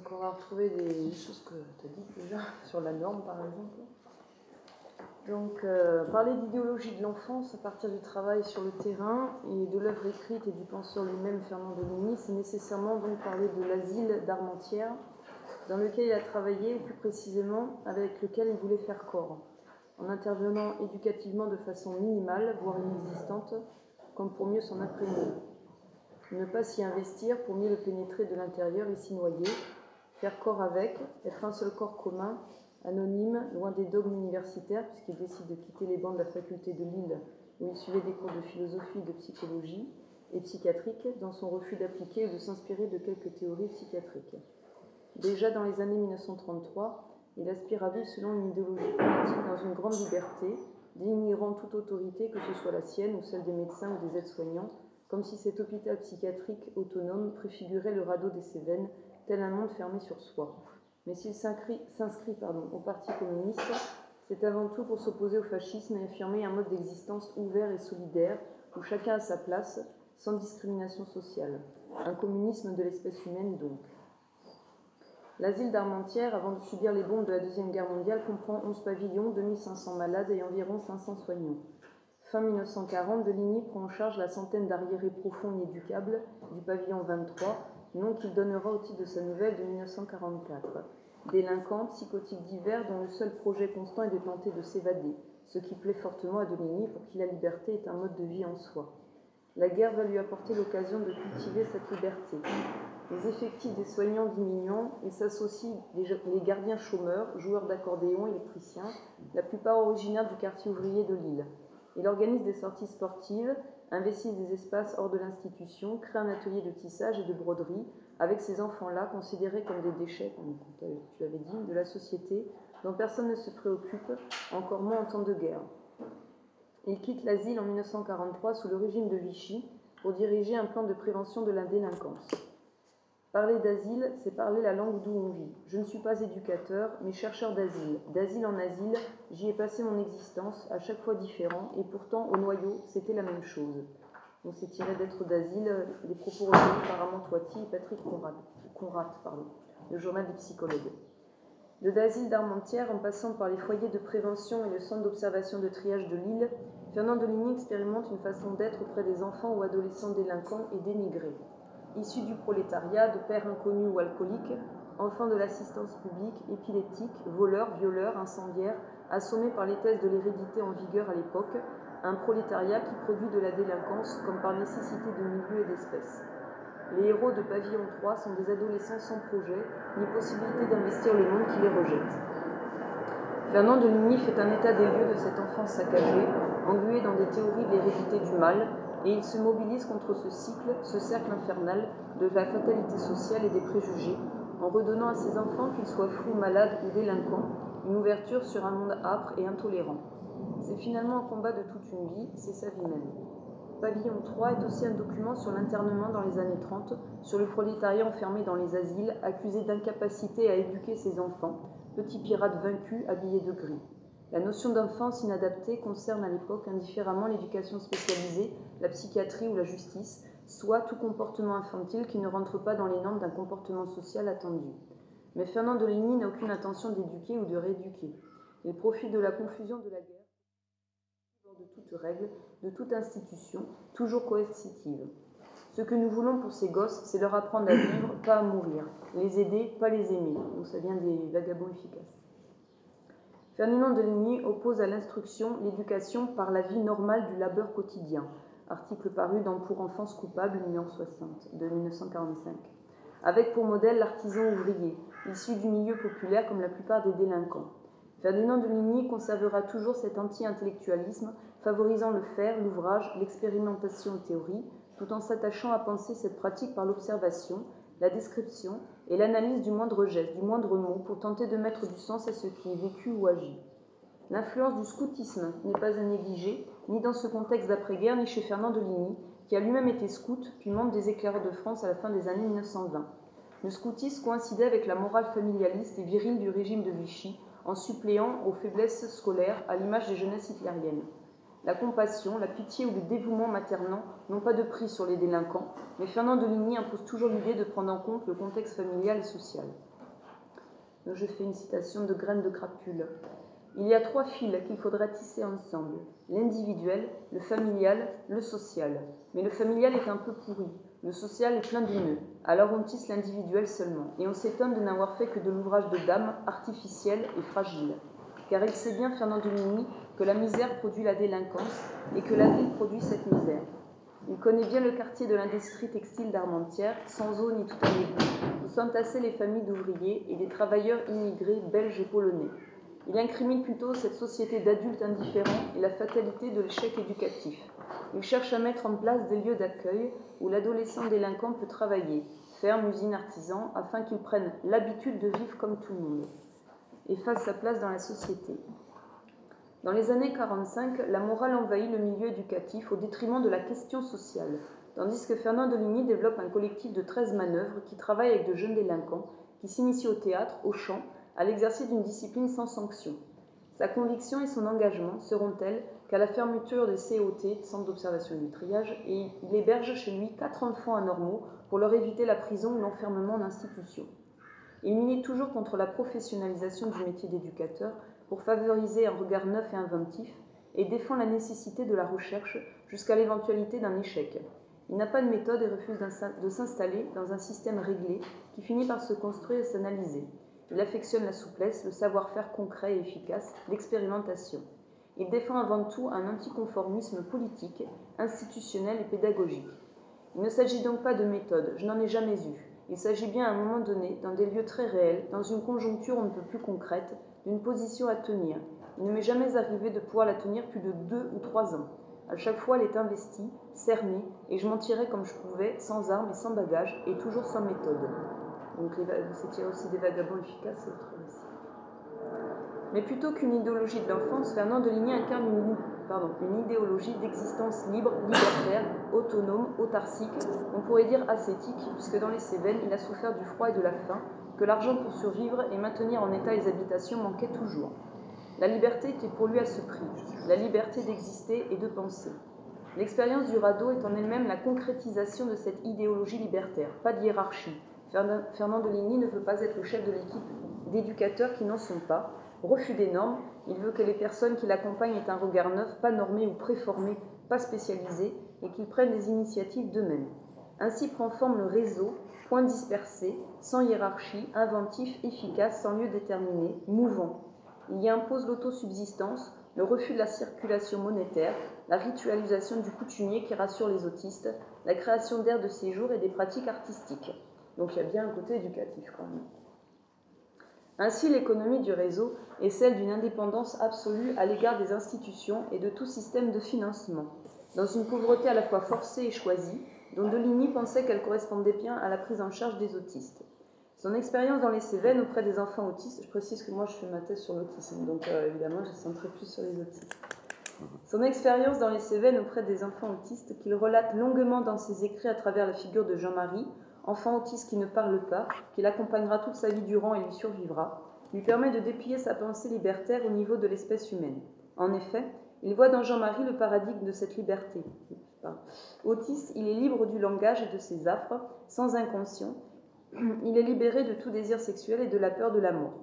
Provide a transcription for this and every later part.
Donc on va retrouver des choses que tu as dites déjà, sur la norme par exemple. Donc parler d'idéologie de l'enfance à partir du travail sur le terrain et de l'œuvre écrite et du penseur lui-même Fernand Deligny, c'est nécessairement donc parler de l'asile d'Armentières, dans lequel il a travaillé, ou plus précisément avec lequel il voulait faire corps, en intervenant éducativement de façon minimale, voire inexistante, comme pour mieux s'en imprégner. Ne pas s'y investir pour mieux le pénétrer de l'intérieur et s'y noyer, faire corps avec, être un seul corps commun, anonyme, loin des dogmes universitaires, puisqu'il décide de quitter les bancs de la faculté de Lille, où il suivait des cours de philosophie, de psychologie et psychiatrique, dans son refus d'appliquer ou de s'inspirer de quelques théories psychiatriques. Déjà dans les années 1933, il aspire à vivre selon une idéologie politique dans une grande liberté, dénigrant toute autorité, que ce soit la sienne ou celle des médecins ou des aides-soignants, comme si cet hôpital psychiatrique autonome préfigurait le radeau des Cévennes, tel un monde fermé sur soi. Mais s'il s'inscrit au Parti communiste, c'est avant tout pour s'opposer au fascisme et affirmer un mode d'existence ouvert et solidaire, où chacun a sa place, sans discrimination sociale. Un communisme de l'espèce humaine donc. L'asile d'Armentières, avant de subir les bombes de la Deuxième Guerre mondiale, comprend 11 pavillons, 2500 malades et environ 500 soignants. Fin 1940, Deligny prend en charge la centaine d'arriérés profonds inéducables du pavillon 23, nom qu'il donnera au titre de sa nouvelle de 1944. Délinquants, psychotiques divers, dont le seul projet constant est de tenter de s'évader, ce qui plaît fortement à Deligny pour qui la liberté est un mode de vie en soi. La guerre va lui apporter l'occasion de cultiver cette liberté. Les effectifs des soignants diminuant et s'associent les gardiens chômeurs, joueurs d'accordéon, électriciens, la plupart originaires du quartier ouvrier de Lille. Il organise des sorties sportives, investit des espaces hors de l'institution, crée un atelier de tissage et de broderie avec ces enfants-là considérés comme des déchets, comme tu l'avais dit, de la société, dont personne ne se préoccupe, encore moins en temps de guerre. Il quitte l'asile en 1943 sous le régime de Vichy pour diriger un plan de prévention de la délinquance. Parler d'asile, c'est parler la langue d'où on vit. Je ne suis pas éducateur, mais chercheur d'asile. D'asile en asile, j'y ai passé mon existence, à chaque fois différent, et pourtant, au noyau, c'était la même chose. Donc c'est tiré d'être d'asile, les propos recueillis par Armand Toiti et Patrick Conrat, le journal des psychologues. De d'asile d'Armentières, en passant par les foyers de prévention et le centre d'observation de triage de Lille, Fernand Deligny expérimente une façon d'être auprès des enfants ou adolescents délinquants et dénigrés. Issus du prolétariat, de pères inconnus ou alcooliques, enfants de l'assistance publique, épileptiques, voleurs, violeurs, incendiaires, assommés par les thèses de l'hérédité en vigueur à l'époque, un prolétariat qui produit de la délinquance comme par nécessité de milieu et d'espèces. Les héros de Pavillon 3 sont des adolescents sans projet, ni possibilité d'investir le monde qui les rejette. Fernand Deligny fait un état des lieux de cette enfance saccagée, engluée dans des théories de l'hérédité du mal, et il se mobilise contre ce cycle, ce cercle infernal de la fatalité sociale et des préjugés, en redonnant à ses enfants, qu'ils soient fous, malades ou délinquants, une ouverture sur un monde âpre et intolérant. C'est finalement un combat de toute une vie, c'est sa vie même. Pavillon 3 est aussi un document sur l'internement dans les années 30, sur le prolétariat enfermé dans les asiles, accusé d'incapacité à éduquer ses enfants, petits pirates vaincus, habillés de gris. La notion d'enfance inadaptée concerne à l'époque indifféremment l'éducation spécialisée, la psychiatrie ou la justice, soit tout comportement infantile qui ne rentre pas dans les normes d'un comportement social attendu. Mais Fernand Deligny n'a aucune intention d'éduquer ou de rééduquer. Il profite de la confusion de la guerre, de toute règle, de toute institution, toujours coercitive. Ce que nous voulons pour ces gosses, c'est leur apprendre à vivre, pas à mourir. Les aider, pas les aimer. Donc ça vient des vagabonds efficaces. Fernand Deligny oppose à l'instruction l'éducation par la vie normale du labeur quotidien. Article paru dans Pour enfants coupables, numéro 60, de 1945. Avec pour modèle l'artisan ouvrier, issu du milieu populaire comme la plupart des délinquants. Fernand Deligny conservera toujours cet anti-intellectualisme, favorisant le faire, l'ouvrage, l'expérimentation et théorie, tout en s'attachant à penser cette pratique par l'observation, la description et l'analyse du moindre geste, du moindre mot, pour tenter de mettre du sens à ce qui est vécu ou agi. L'influence du scoutisme n'est pas à négliger, ni dans ce contexte d'après-guerre, ni chez Fernand Deligny, qui a lui-même été scout, puis membre des Éclaireurs de France à la fin des années 1920. Le scoutisme coïncidait avec la morale familialiste et virile du régime de Vichy, en suppléant aux faiblesses scolaires à l'image des jeunesses hitlériennes. La compassion, la pitié ou le dévouement maternant n'ont pas de prix sur les délinquants, mais Fernand Deligny impose toujours l'idée de prendre en compte le contexte familial et social. Donc je fais une citation de Graines de Crapule. Il y a 3 fils qu'il faudra tisser ensemble, l'individuel, le familial, le social. Mais le familial est un peu pourri, le social est plein de nœuds. Alors on tisse l'individuel seulement, et on s'étonne de n'avoir fait que de l'ouvrage de dame, artificiel et fragile. Car il sait bien, Fernand de Ligny, que la misère produit la délinquance, et que la ville produit cette misère. Il connaît bien le quartier de l'industrie textile d'Armentières, sans eau ni tout un égout, où s'entassaient les familles d'ouvriers et des travailleurs immigrés belges et polonais. Il incrimine plutôt cette société d'adultes indifférents et la fatalité de l'échec éducatif. Il cherche à mettre en place des lieux d'accueil où l'adolescent délinquant peut travailler, ferme, usine, artisan, afin qu'il prenne l'habitude de vivre comme tout le monde et fasse sa place dans la société. Dans les années 45, la morale envahit le milieu éducatif au détriment de la question sociale, tandis que Fernand de Ligny développe un collectif de 13 manœuvres qui travaillent avec de jeunes délinquants, qui s'initient au théâtre, au chant, à l'exercice d'une discipline sans sanction. Sa conviction et son engagement seront tels qu'à la fermeture des COT, Centre d'observation et du triage, et il héberge chez lui 4 enfants anormaux pour leur éviter la prison ou l'enfermement en institution. Il milite toujours contre la professionnalisation du métier d'éducateur pour favoriser un regard neuf et inventif et défend la nécessité de la recherche jusqu'à l'éventualité d'un échec. Il n'a pas de méthode et refuse de s'installer dans un système réglé qui finit par se construire et s'analyser. Il affectionne la souplesse, le savoir-faire concret et efficace, l'expérimentation. Il défend avant tout un anticonformisme politique, institutionnel et pédagogique. Il ne s'agit donc pas de méthode, je n'en ai jamais eu. Il s'agit bien à un moment donné, dans des lieux très réels, dans une conjoncture on ne peut plus concrète, d'une position à tenir. Il ne m'est jamais arrivé de pouvoir la tenir plus de 2 ou 3 ans. À chaque fois, elle est investie, cernée, et je m'en tirais comme je pouvais, sans armes et sans bagages, et toujours sans méthode. Donc c'est tiré aussi des vagabonds efficaces et autres aussi. Mais plutôt qu'une idéologie de l'enfance, Fernand de Ligny incarne une idéologie d'existence libre, libertaire, autonome, autarcique, on pourrait dire ascétique, puisque dans les Cévennes, il a souffert du froid et de la faim, que l'argent pour survivre et maintenir en état les habitations manquait toujours. La liberté était pour lui à ce prix, la liberté d'exister et de penser. L'expérience du radeau est en elle-même la concrétisation de cette idéologie libertaire, pas de hiérarchie. Fernand de Ligny ne veut pas être le chef de l'équipe d'éducateurs qui n'en sont pas. Refus des normes, il veut que les personnes qui l'accompagnent aient un regard neuf, pas normé ou préformé, pas spécialisé, et qu'ils prennent des initiatives d'eux-mêmes. Ainsi prend forme le réseau, point dispersé, sans hiérarchie, inventif, efficace, sans lieu déterminé, mouvant. Il y impose l'autosubsistance, le refus de la circulation monétaire, la ritualisation du coutumier qui rassure les autistes, la création d'aires de séjour et des pratiques artistiques. Donc il y a bien un côté éducatif quand même. Ainsi, l'économie du réseau est celle d'une indépendance absolue à l'égard des institutions et de tout système de financement, dans une pauvreté à la fois forcée et choisie, dont de Ligny pensait qu'elle correspondait bien à la prise en charge des autistes. Son expérience dans les Cévennes auprès des enfants autistes, je précise que moi je fais ma thèse sur l'autisme, donc évidemment je centrerai plus sur les autistes. Son expérience dans les Cévennes auprès des enfants autistes, qu'il relate longuement dans ses écrits à travers la figure de Jean-Marie, enfant autiste qui ne parle pas, qui l'accompagnera toute sa vie durant et lui survivra, lui permet de déplier sa pensée libertaire au niveau de l'espèce humaine. En effet, il voit dans Jean-Marie le paradigme de cette liberté. Autiste, il est libre du langage et de ses affres, sans inconscient. Il est libéré de tout désir sexuel et de la peur de la mort.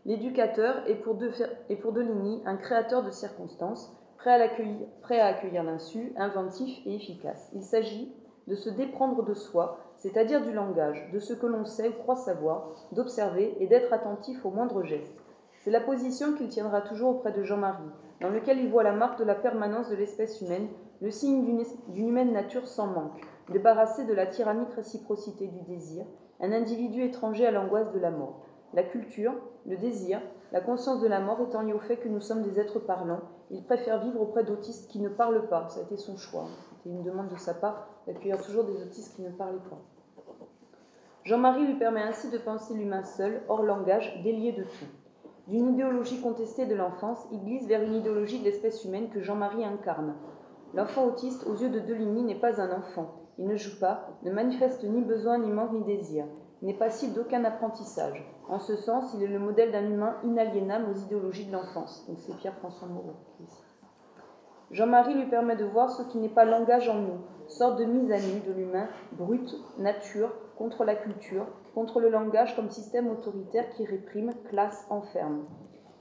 L'éducateur est pour de Ligny un créateur de circonstances, prêt à accueillir l'insu, inventif et efficace. Il s'agit de se déprendre de soi, c'est-à-dire du langage, de ce que l'on sait ou croit savoir, d'observer et d'être attentif aux moindres gestes. C'est la position qu'il tiendra toujours auprès de Jean-Marie, dans lequel il voit la marque de la permanence de l'espèce humaine, le signe d'une humaine nature sans manque, débarrassée de la tyrannique réciprocité du désir, un individu étranger à l'angoisse de la mort. La culture, le désir, la conscience de la mort étant liée au fait que nous sommes des êtres parlants, il préfère vivre auprès d'autistes qui ne parlent pas. Ça a été son choix. C'était une demande de sa part d'accueillir toujours des autistes qui ne parlaient pas. Jean-Marie lui permet ainsi de penser l'humain seul, hors langage, délié de tout. D'une idéologie contestée de l'enfance, il glisse vers une idéologie de l'espèce humaine que Jean-Marie incarne. L'enfant autiste, aux yeux de Deligny, n'est pas un enfant. Il ne joue pas, ne manifeste ni besoin, ni manque, ni désir. Il n'est passible d'aucun apprentissage. En ce sens, il est le modèle d'un humain inaliénable aux idéologies de l'enfance. Donc c'est Pierre-François Moreau. Jean-Marie lui permet de voir ce qui n'est pas langage en nous, sorte de mise à nu de l'humain, brute, nature, contre la culture, contre le langage comme système autoritaire qui réprime, classe, enferme.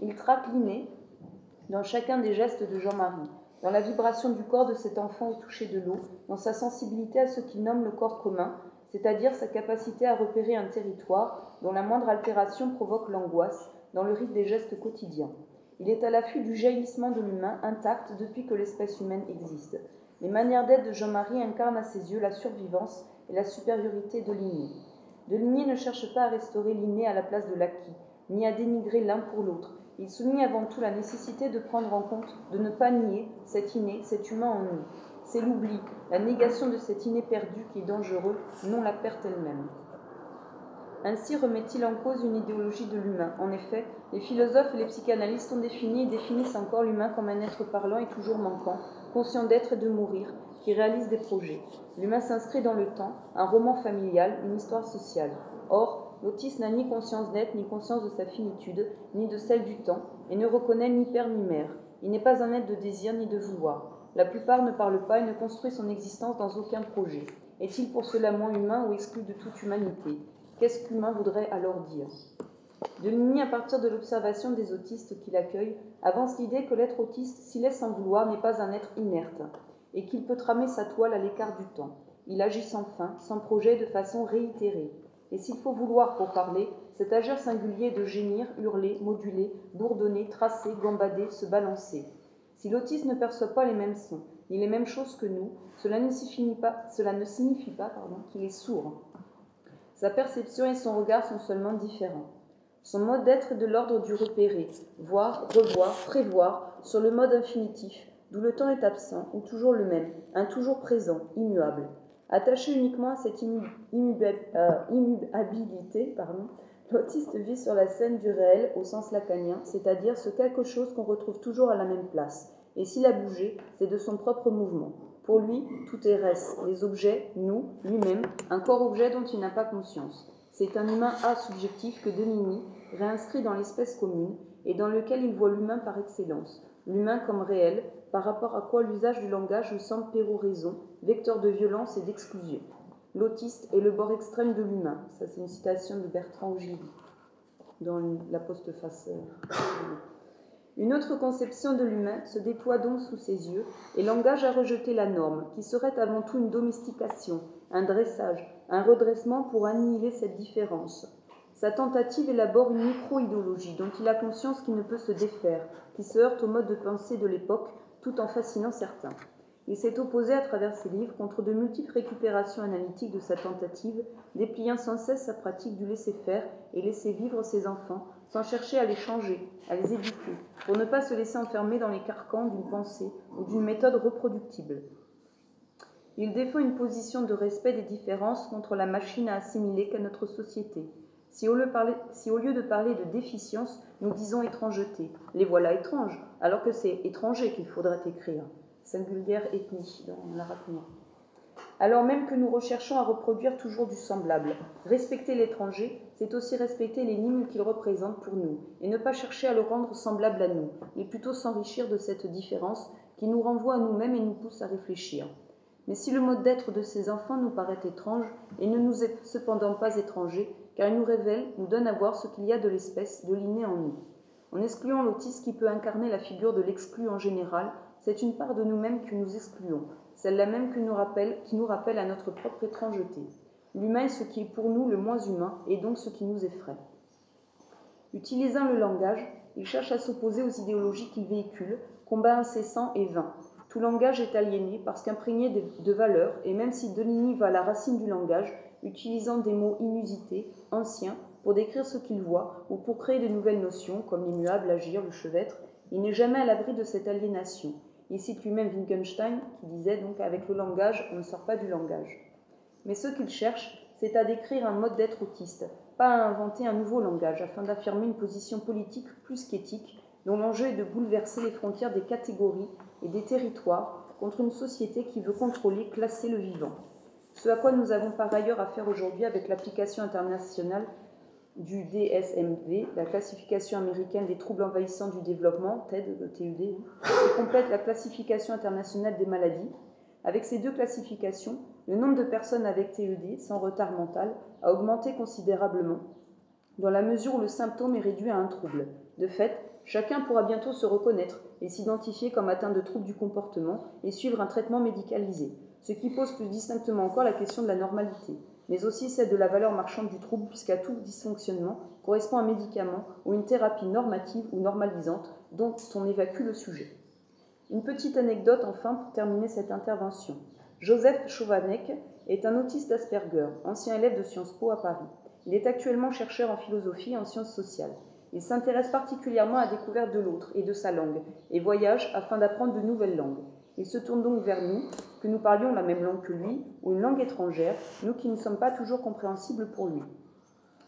Il traque l'inné dans chacun des gestes de Jean-Marie, dans la vibration du corps de cet enfant au toucher de l'eau, dans sa sensibilité à ce qu'il nomme le corps commun, c'est-à-dire sa capacité à repérer un territoire dont la moindre altération provoque l'angoisse, dans le rythme des gestes quotidiens. Il est à l'affût du jaillissement de l'humain intact depuis que l'espèce humaine existe. Les manières d'être de Jean-Marie incarnent à ses yeux la survivance et la supériorité de l'inné. De Ligny ne cherche pas à restaurer l'inné à la place de l'acquis, ni à dénigrer l'un pour l'autre. Il souligne avant tout la nécessité de prendre en compte, de ne pas nier cet inné, cet humain en nous. C'est l'oubli, la négation de cet inné perdu qui est dangereux, non la perte elle-même. Ainsi remet-il en cause une idéologie de l'humain. En effet, les philosophes et les psychanalystes ont défini et définissent encore l'humain comme un être parlant et toujours manquant, conscient d'être et de mourir, qui réalise des projets. L'humain s'inscrit dans le temps, un roman familial, une histoire sociale. Or, l'autiste n'a ni conscience d'être, ni conscience de sa finitude, ni de celle du temps, et ne reconnaît ni père ni mère. Il n'est pas un être de désir ni de vouloir. La plupart ne parlent pas et ne construisent son existence dans aucun projet. Est-il pour cela moins humain ou exclu de toute humanité ? Qu'est-ce qu'humain voudrait alors dire ? De Ligny, à partir de l'observation des autistes qu'il accueille, avance l'idée que l'être autiste, s'il est sans vouloir, n'est pas un être inerte, et qu'il peut tramer sa toile à l'écart du temps. Il agit sans fin, sans projet, de façon réitérée. Et s'il faut vouloir pour parler, cet agir singulier de gémir, hurler, moduler, bourdonner, tracer, gambader, se balancer. Si l'autiste ne perçoit pas les mêmes sons, ni les mêmes choses que nous, cela ne signifie pas qu'il est sourd. Sa perception et son regard sont seulement différents. Son mode d'être est de l'ordre du repérer, voir, revoir, prévoir, sur le mode infinitif, d'où le temps est absent, ou toujours le même, un toujours présent, immuable. Attaché uniquement à cette immuabilité, l'autiste vit sur la scène du réel au sens lacanien, c'est-à-dire ce quelque chose qu'on retrouve toujours à la même place. Et s'il a bougé, c'est de son propre mouvement. Pour lui, tout est reste, les objets, nous, lui-même, un corps-objet dont il n'a pas conscience. C'est un humain asubjectif que de Ligny réinscrit dans l'espèce commune et dans lequel il voit l'humain par excellence, l'humain comme réel, par rapport à quoi l'usage du langage lui semble péroraison, vecteur de violence et d'exclusion. L'autiste est le bord extrême de l'humain. Ça, c'est une citation de Bertrand Ogilvy dans la postface. Une autre conception de l'humain se déploie donc sous ses yeux et l'engage à rejeter la norme, qui serait avant tout une domestication, un dressage, un redressement pour annihiler cette différence. Sa tentative élabore une micro-idéologie dont il a conscience qu'il ne peut se défaire, qui se heurte au mode de pensée de l'époque, tout en fascinant certains. Il s'est opposé à travers ses livres contre de multiples récupérations analytiques de sa tentative, dépliant sans cesse sa pratique du laisser-faire et laisser vivre ses enfants, sans chercher à les changer, à les éduquer, pour ne pas se laisser enfermer dans les carcans d'une pensée ou d'une méthode reproductible. Il défend une position de respect des différences contre la machine à assimiler qu'est notre société. Si au lieu de parler de déficience, nous disons étrangeté, les voilà étranges, alors que c'est étranger qu'il faudrait écrire. Singulière ethnie dans l'arabe-noir. Alors même que nous recherchons à reproduire toujours du semblable, respecter l'étranger, c'est aussi respecter l'énigme qu'il représente pour nous, et ne pas chercher à le rendre semblable à nous, mais plutôt s'enrichir de cette différence qui nous renvoie à nous-mêmes et nous pousse à réfléchir. Mais si le mode d'être de ces enfants nous paraît étrange, il ne nous est cependant pas étranger, car il nous révèle, nous donne à voir ce qu'il y a de l'espèce, de l'inné en nous. En excluant l'autiste qui peut incarner la figure de l'exclu en général, c'est une part de nous-mêmes que nous excluons, celle-là même qui nous rappelle à notre propre étrangeté. L'humain est ce qui est pour nous le moins humain, et donc ce qui nous effraie. Utilisant le langage, il cherche à s'opposer aux idéologies qu'il véhicule, combat incessant et vain. Tout langage est aliéné parce qu'imprégné de valeurs, et même si de Ligny va à la racine du langage, utilisant des mots inusités, anciens, pour décrire ce qu'il voit, ou pour créer de nouvelles notions, comme l'immuable, l'agir, le chevêtre, il n'est jamais à l'abri de cette aliénation. Il cite lui-même Wittgenstein, qui disait donc « avec le langage, on ne sort pas du langage ». Mais ce qu'il cherche, c'est à décrire un mode d'être autiste, pas à inventer un nouveau langage, afin d'affirmer une position politique plus qu'éthique, dont l'enjeu est de bouleverser les frontières des catégories et des territoires contre une société qui veut contrôler, classer le vivant. Ce à quoi nous avons par ailleurs affaire aujourd'hui avec l'application internationale du DSM-V, la classification américaine des troubles envahissants du développement, TED, qui complète la classification internationale des maladies. Avec ces deux classifications, le nombre de personnes avec TED, sans retard mental, a augmenté considérablement, dans la mesure où le symptôme est réduit à un trouble. De fait, chacun pourra bientôt se reconnaître et s'identifier comme atteint de troubles du comportement et suivre un traitement médicalisé, ce qui pose plus distinctement encore la question de la normalité, mais aussi celle de la valeur marchande du trouble, puisqu'à tout dysfonctionnement correspond un médicament ou une thérapie normative ou normalisante dont on évacue le sujet. Une petite anecdote enfin pour terminer cette intervention. Joseph Chovanec est un autiste Asperger, ancien élève de Sciences Po à Paris. Il est actuellement chercheur en philosophie et en sciences sociales. Il s'intéresse particulièrement à la découverte de l'autre et de sa langue, et voyage afin d'apprendre de nouvelles langues. Il se tourne donc vers nous, que nous parlions la même langue que lui, ou une langue étrangère, nous qui ne sommes pas toujours compréhensibles pour lui.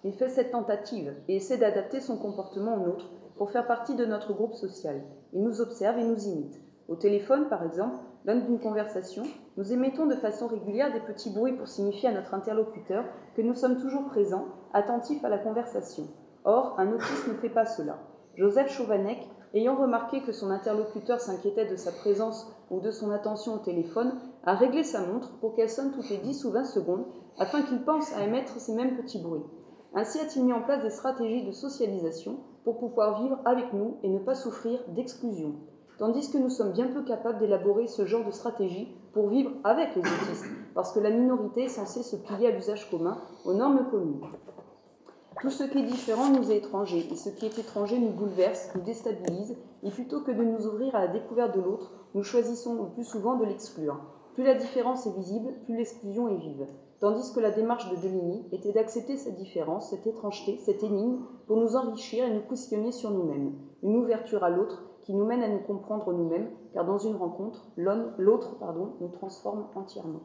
Il fait cette tentative et essaie d'adapter son comportement au nôtre pour faire partie de notre groupe social. Il nous observe et nous imite. Au téléphone, par exemple, lors d'une conversation, nous émettons de façon régulière des petits bruits pour signifier à notre interlocuteur que nous sommes toujours présents, attentifs à la conversation. Or, un autiste ne fait pas cela. Joseph Chovanec, ayant remarqué que son interlocuteur s'inquiétait de sa présence ou de son attention au téléphone, a réglé sa montre pour qu'elle sonne toutes les 10 ou 20 secondes afin qu'il pense à émettre ces mêmes petits bruits. Ainsi a-t-il mis en place des stratégies de socialisation pour pouvoir vivre avec nous et ne pas souffrir d'exclusion. Tandis que nous sommes bien peu capables d'élaborer ce genre de stratégie pour vivre avec les autistes, parce que la minorité est censée se plier à l'usage commun, aux normes communes. Tout ce qui est différent nous est étranger, et ce qui est étranger nous bouleverse, nous déstabilise, et plutôt que de nous ouvrir à la découverte de l'autre, nous choisissons le plus souvent de l'exclure. Plus la différence est visible, plus l'exclusion est vive. Tandis que la démarche de Deligny était d'accepter cette différence, cette étrangeté, cette énigme, pour nous enrichir et nous questionner sur nous-mêmes. Une ouverture à l'autre qui nous mène à nous comprendre nous-mêmes, car dans une rencontre, l'autre nous transforme entièrement.